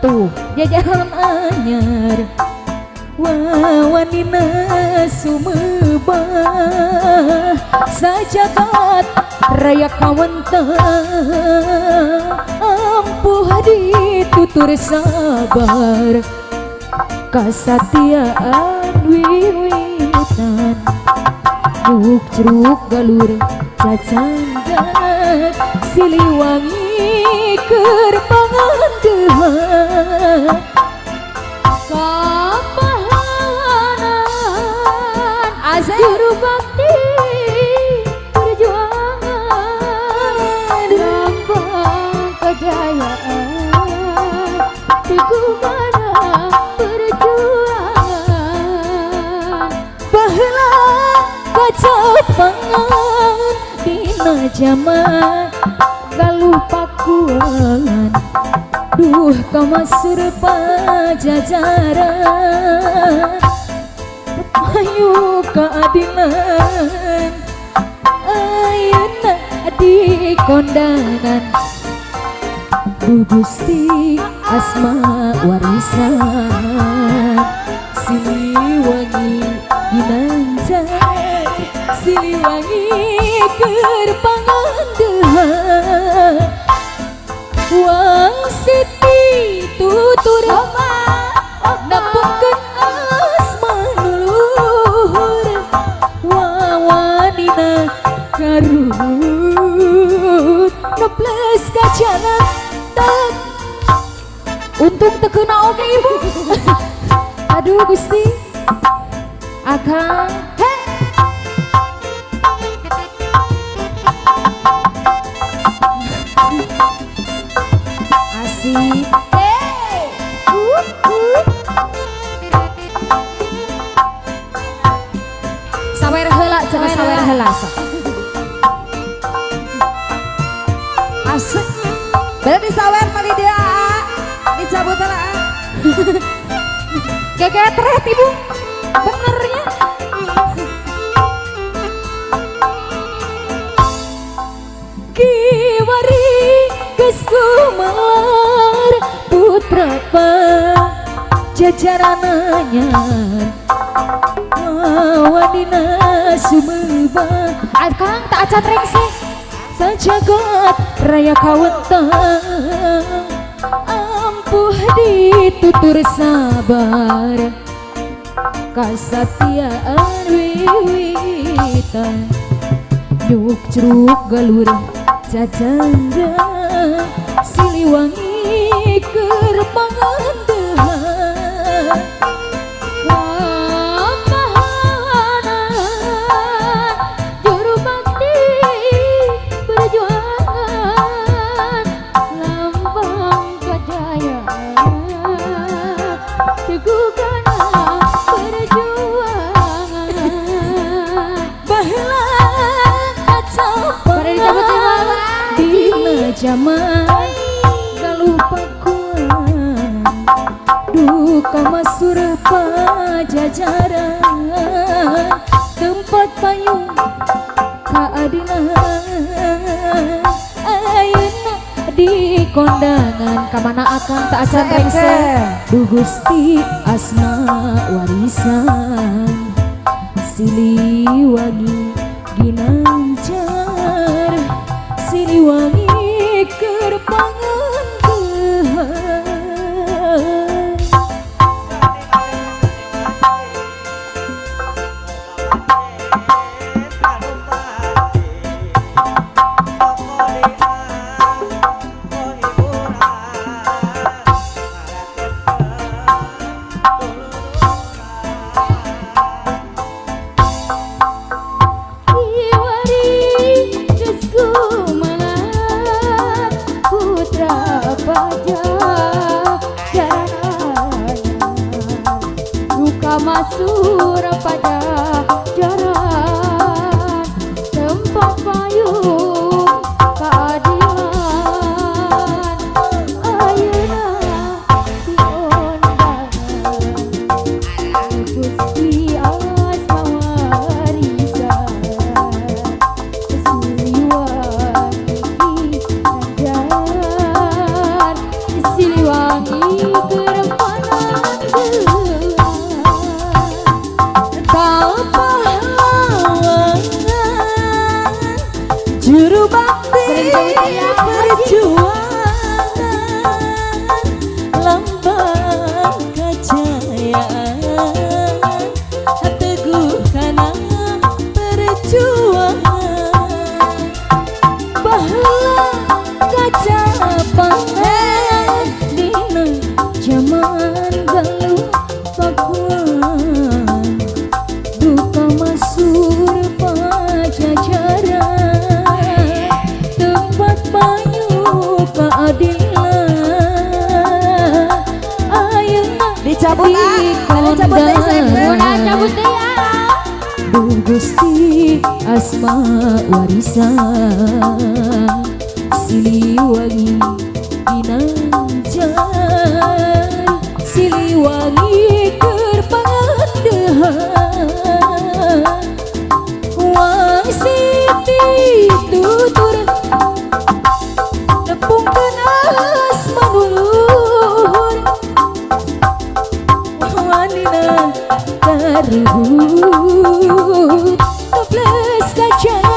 Tuh jajahan anyar wawanina sumebah sajagat raya kawentah ampuh ditutur sabar kasatiaan wiwitan juk jeruk galur cacangan siliwangi keur pangandehan kapahanan juru bakti perjuangan lambang kejayaan dukungan perjuangan baheula kacapangan dina jaman galuh pakuan duh kamasur pajajaran ayo keadilan ayeuna di kondangan Bu Gusti asma warisan Siliwangi ginanjar Siliwangi keur pangandehan Wang Siti tutur napungkeun asma nuluhur wawanina karut neples ka jalan tak untung tekena oge ibu aduh Gusti akang asik sawer heula cenah sawer heula asik berarti sawer kali dia dicabut heula gegetret ibu benernya kiwari geus kumalar putra pajajaran anyar wadina sumeba akang tak acan rengseh sajagat raya kawentah ampuh ditutur sabar kasatiaan wiwitan juk jeruk galur jajanda Siliwangi keur pangandehan kapahanan juru bakti perjuangan lambang kejayaan teguhkan perjuangan baheula kacapangan dina jaman galuh pakuan duka masur pajajaran tempat payung keadilan ayeuna di kondangan kamana akang tak acan rengseh Du Gusti asma warisan Siliwangi ginanjar Siliwangi keur pangandehan masur pada jaran tempat payung keadilan ayeuna di undangan Gusti Allah Gusti asma warisan Siliwangi dinajan Siliwangi keur pangandehan Wang Siti tuturan nepungkeun asma nuluhur wanina karuhut toples kaca